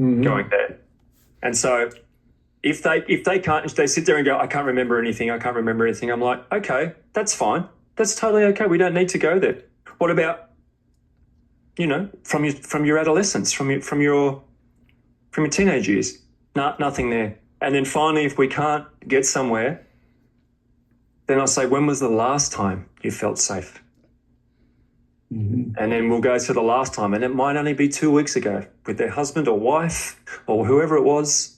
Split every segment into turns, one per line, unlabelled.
going there. And so if they can't, if they sit there and go, I can't remember anything, I'm like, okay, that's fine. That's totally okay. We don't need to go there. What about, from your adolescence, from your teenage years? Nothing there. And then finally, if we can't get somewhere, then I'll say, when was the last time you felt safe? And then we'll go to the last time, and it might only be 2 weeks ago with their husband or wife or whoever it was.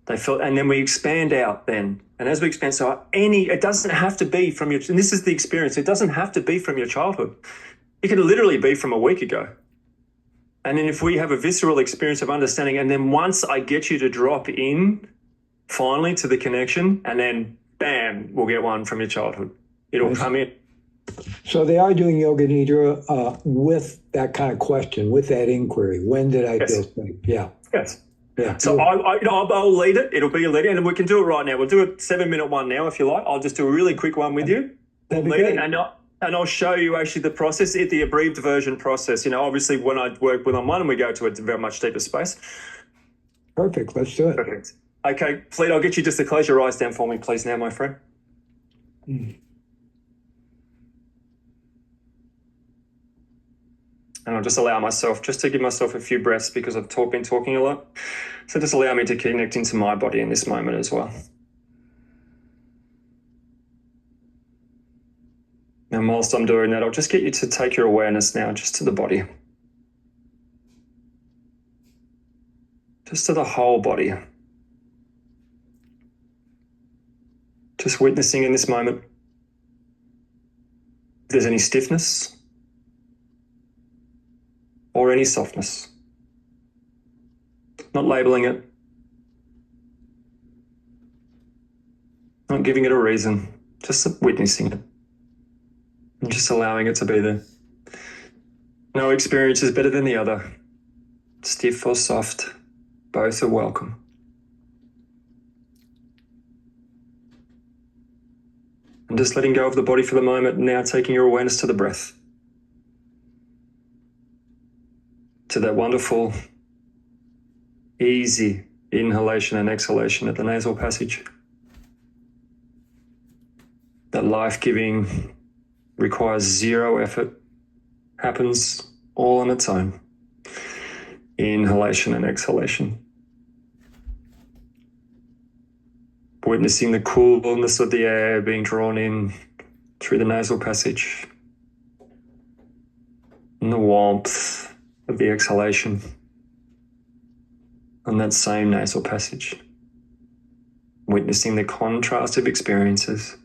They felt, and then we expand out then. And as we expand, it doesn't have to be from and this is the experience, it doesn't have to be from your childhood. It can literally be from a week ago. And then if we have a visceral experience of understanding, and then once I get you to drop in finally to the connection, and then bam, we'll get one from your childhood. It'll come in.
So they are doing yoga nidra with that kind of question, with that inquiry. When did I feel safe? Yeah.
Yes.
Yeah.
So I'll lead it. It'll be a lead, and we can do it right now. We'll do a 7-minute one now if you like. I'll just do a really quick one with you.
That'd be great.
And I'll show you actually the process, the abbreviated version process. Obviously when I work with on one, we go to a very much deeper space.
Perfect. Let's do it.
Perfect. Okay, Fleet, I'll get you just to close your eyes down for me, please, now, my friend. And I'll just allow myself just to give myself a few breaths because I've been talking a lot. So just allow me to connect into my body in this moment as well. And whilst I'm doing that, I'll just get you to take your awareness now just to the body. Just to the whole body. Just witnessing in this moment if there's any stiffness or any softness. Not labeling it. Not giving it a reason. Just witnessing it. And just allowing it to be there. No experience is better than the other. Stiff or soft, both are welcome. And just letting go of the body for the moment, now taking your awareness to the breath. To that wonderful, easy inhalation and exhalation at the nasal passage. That life-giving, requires zero effort, happens all on its own. Inhalation and exhalation. Witnessing the coolness of the air being drawn in through the nasal passage. And the warmth of the exhalation on that same nasal passage. Witnessing the contrast of experiences.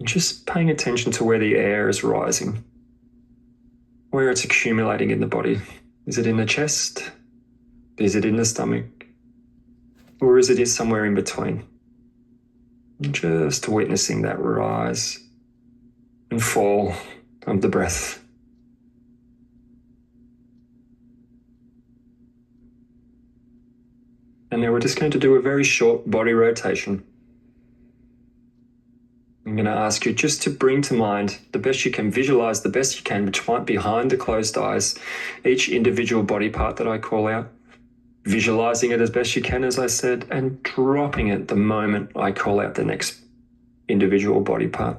Just paying attention to where the air is rising, where it's accumulating in the body. Is it in the chest? Is it in the stomach? Or is it somewhere in between? Just witnessing that rise and fall of the breath. And now we're just going to do a very short body rotation. I'm going to ask you just to bring to mind the best you can, visualize the best you can behind the closed eyes, each individual body part that I call out, visualizing it as best you can, as I said, and dropping it the moment I call out the next individual body part.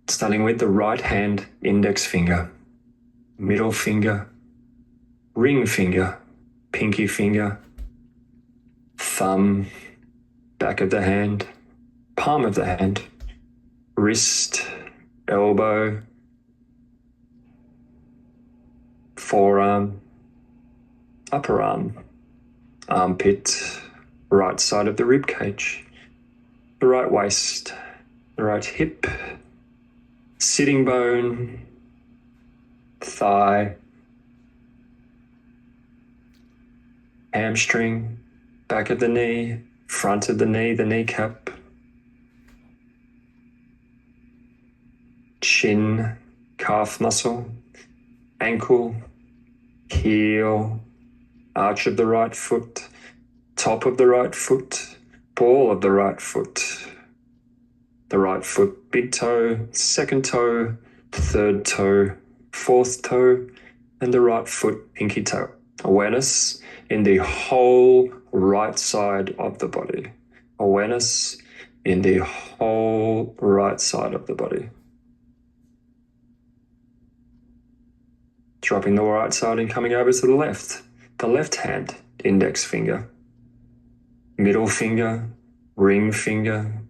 Starting with the right hand index finger, middle finger, ring finger, pinky finger, thumb, back of the hand, palm of the hand, wrist, elbow, forearm, upper arm, armpit, right side of the rib cage, the right waist, the right hip, sitting bone, thigh, hamstring, back of the knee, front of the knee, the kneecap, shin, calf muscle, ankle, heel, arch of the right foot, top of the right foot, ball of the right foot, the right foot big toe, second toe, third toe, fourth toe, and the right foot pinky toe. Awareness in the whole right side of the body. Awareness in the whole right side of the body. Dropping the right side and coming over to the left hand, index finger, middle finger, ring finger,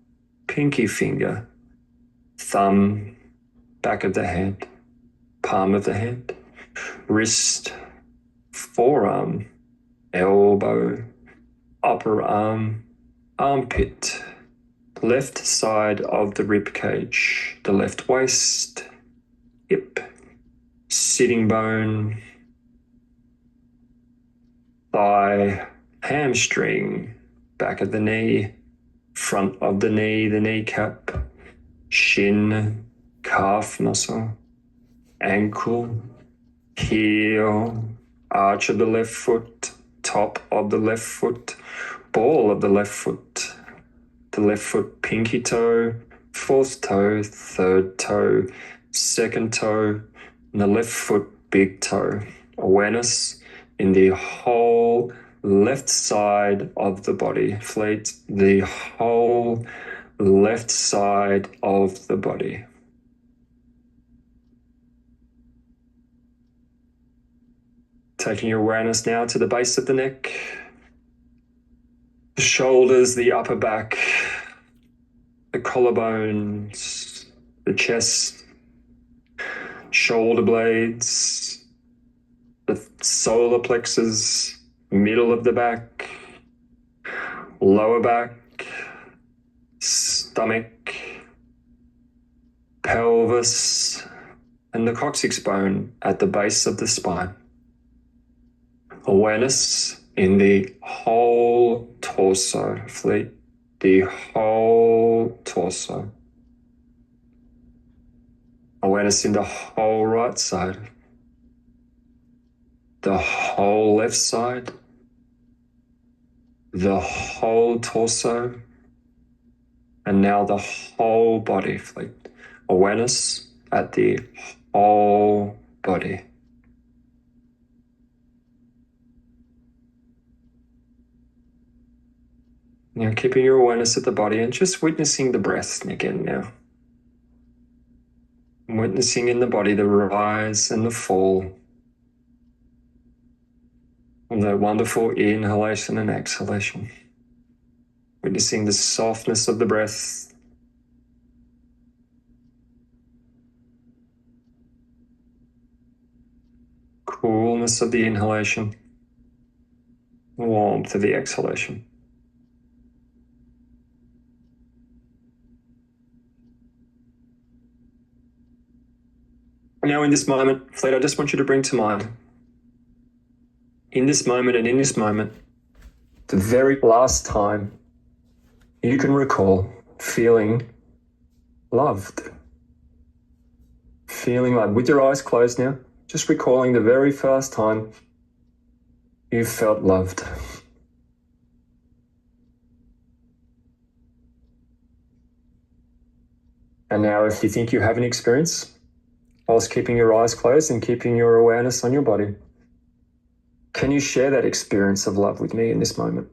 pinky finger, thumb, back of the hand, palm of the hand, wrist, forearm, elbow, upper arm, armpit, left side of the rib cage, the left waist, hip, sitting bone, thigh, hamstring, back of the knee, front of the kneecap, shin, calf muscle, ankle, heel, arch of the left foot, top of the left foot, ball of the left foot, the left foot pinky toe, fourth toe, third toe, second toe, and the left foot big toe. Awareness in the whole left side of the body. Fleet, the whole left side of the body. Taking your awareness now to the base of the neck, the shoulders, the upper back, the collarbones, the chest, shoulder blades, the solar plexus, middle of the back, lower back, stomach, pelvis, and the coccyx bone at the base of the spine. Awareness in the whole torso, fleet, the whole torso. Awareness in the whole right side, the whole left side, the whole torso, and now the whole body, fleet. Awareness at the whole body. Now keeping your awareness at the body and just witnessing the breath again now. Witnessing in the body the rise and the fall of that wonderful inhalation and exhalation. Witnessing the softness of the breath. Coolness of the inhalation. Warmth of the exhalation. Now in this moment, Fleet, I just want you to bring to mind, in this moment and in this moment, the very last time you can recall feeling loved. Feeling loved. With your eyes closed now, just recalling the very first time you felt loved. And now if you think you have an experience, whilst keeping your eyes closed and keeping your awareness on your body, can you share that experience of love with me in this moment?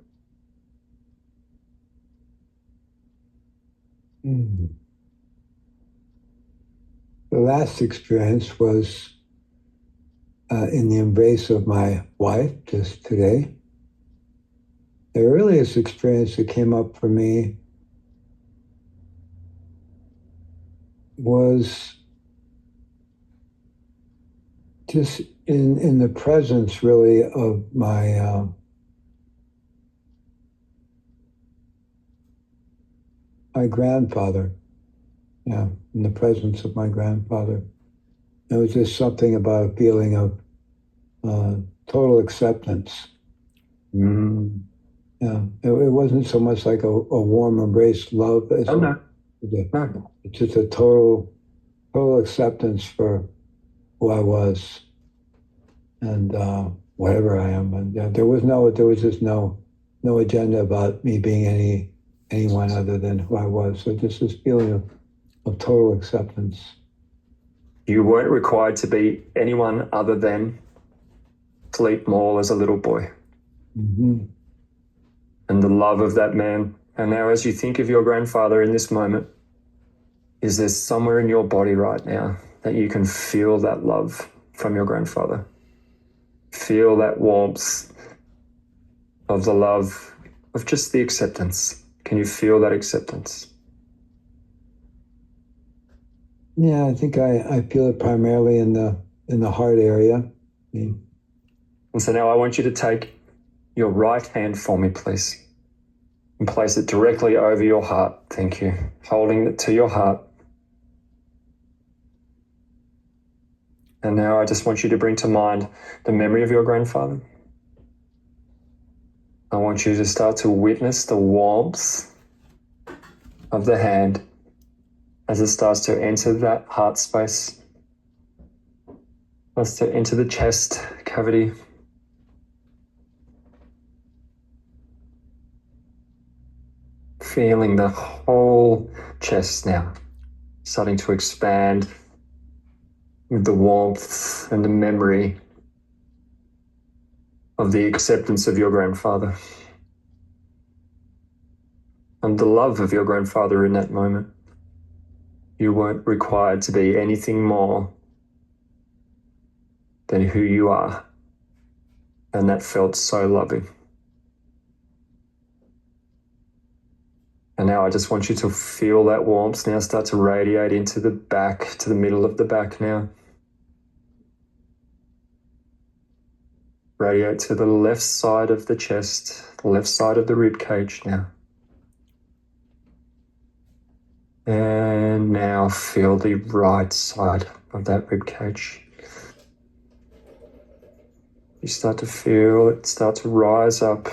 The last experience was in the embrace of my wife just today. The earliest experience that came up for me was just in the presence, really, of my my grandfather. Yeah, in the presence of my grandfather. There was just something about a feeling of total acceptance.
Mm.
Yeah, it wasn't so much like a warm embrace, love. As
No.
It's just a total acceptance for who I was and whatever I am. And there was just no agenda about me being anyone other than who I was. So just this feeling of total acceptance.
You weren't required to be anyone other than Fleet Mall as a little boy.
Mm-hmm.
And the love of that man. And now as you think of your grandfather in this moment, is there somewhere in your body right now that you can feel that love from your grandfather? Feel that warmth of the love of just the acceptance. Can you feel that acceptance?
Yeah, I think I feel it primarily in the heart area.
And so now I want you to take your right hand for me, please, and place it directly over your heart. Thank you. Holding it to your heart. And now I just want you to bring to mind the memory of your grandfather. I want you to start to witness the warmth of the hand as it starts to enter that heart space, starts to enter the chest cavity. Feeling the whole chest now starting to expand with the warmth and the memory of the acceptance of your grandfather and the love of your grandfather in that moment. You weren't required to be anything more than who you are, and that felt so loving. And now I just want you to feel that warmth now start to radiate into the back, to the middle of the back now. Radiate to the left side of the chest, the left side of the rib cage now. And now feel the right side of that rib cage. You start to feel it start to rise up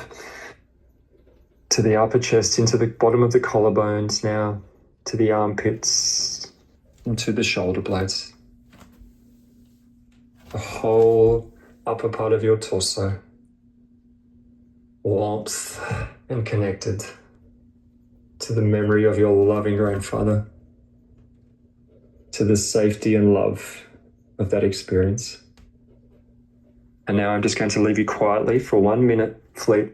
to the upper chest, into the bottom of the collarbones now, to the armpits, and to the shoulder blades. The whole upper part of your torso, warmth and connected to the memory of your loving grandfather, to the safety and love of that experience. And now I'm just going to leave you quietly for 1 minute, Fleet,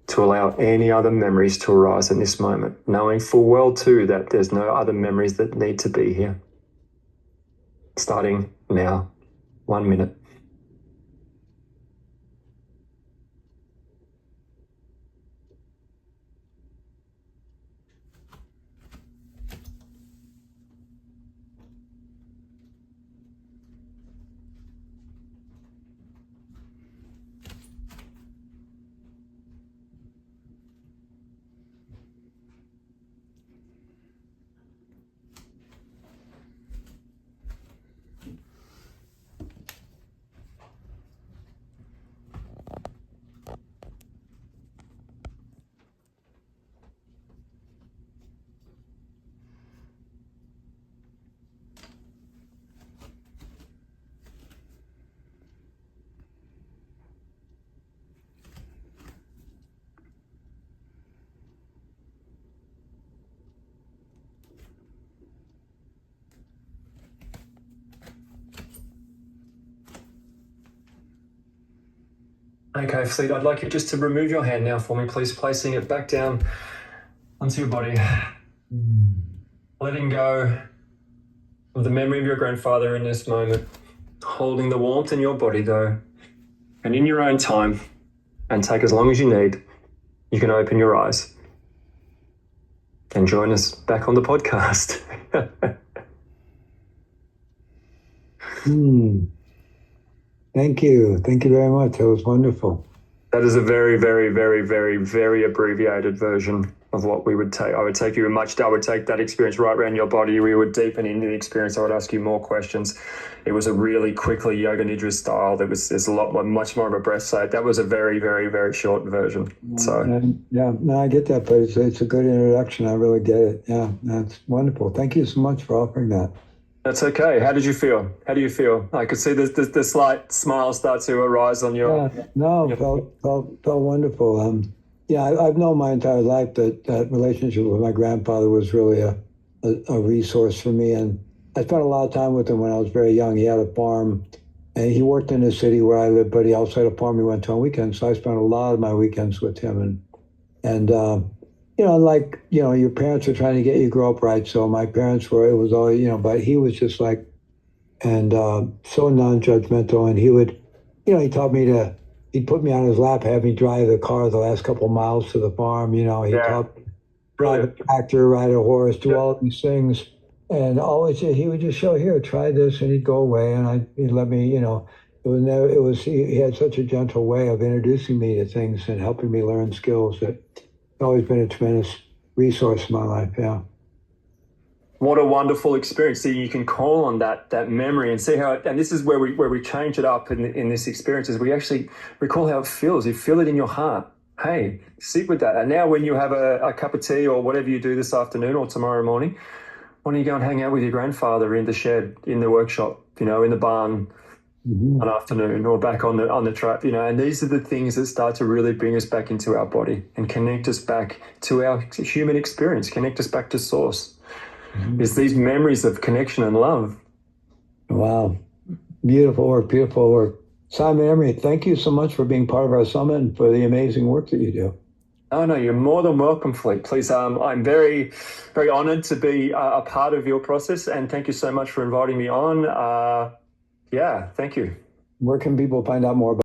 to allow any other memories to arise in this moment, knowing full well too that there's no other memories that need to be here. Starting now, 1 minute. Okay, Fleet, I'd like you just to remove your hand now for me, please, placing it back down onto your body. Letting go of the memory of your grandfather in this moment, holding the warmth in your body though, and in your own time, and take as long as you need, you can open your eyes and join us back on the podcast.
Thank you. Thank you very much. That was wonderful.
That is a very, very, very, very, very abbreviated version of what we would take. I would take that experience right around your body. We would deepen into the experience. I would ask you more questions. It was a really quickly Yoga Nidra style. There's a lot more, much more of a breath. So that was a very, very, very short version. So
yeah, no, I get that, but it's a good introduction. I really get it. Yeah, that's wonderful. Thank you so much for offering that.
That's okay. How did you feel? How do you feel? I could see the slight smile start to arise on your...
Yeah, no, felt wonderful. Yeah, I've known my entire life that that relationship with my grandfather was really a resource for me. And I spent a lot of time with him when I was very young. He had a farm and he worked in the city where I lived, but he also had a farm he went to on weekends. So I spent a lot of my weekends with him. And like, your parents are trying to get you to grow up right. So my parents were, it was all, but he was just like, and so non-judgmental. And he would, he taught me he'd put me on his lap, have me drive the car the last couple of miles to the farm. He
Yeah,
taught me to drive a
brilliant.
tractor, ride a horse, do
Yeah.
all of these things. And always he would just show, here, try this, and he'd go away, and he'd let me, it was never, it was he had such a gentle way of introducing me to things and helping me learn skills that it's always been a tremendous resource in my life. Yeah.
What a wonderful experience. See, you can call on that memory and see how and this is where we change it up in this experience is we actually recall how it feels. You feel it in your heart. Hey, sit with that. And now when you have a cup of tea or whatever you do this afternoon or tomorrow morning, why don't you go and hang out with your grandfather in the shed, in the workshop, in the barn
Mhm.
one afternoon or back on the track, and these are the things that start to really bring us back into our body and connect us back to our human experience, connect us back to source.
Mhm.
It's these memories of connection and love.
Wow. Beautiful work. Beautiful work. Simon Emery, thank you so much for being part of our summit and for the amazing work that you do.
Oh no, you're more than welcome, Fleet. Please, I'm very, very honored to be a part of your process, and thank you so much for inviting me on. Yeah, thank you.
Where can people find out more about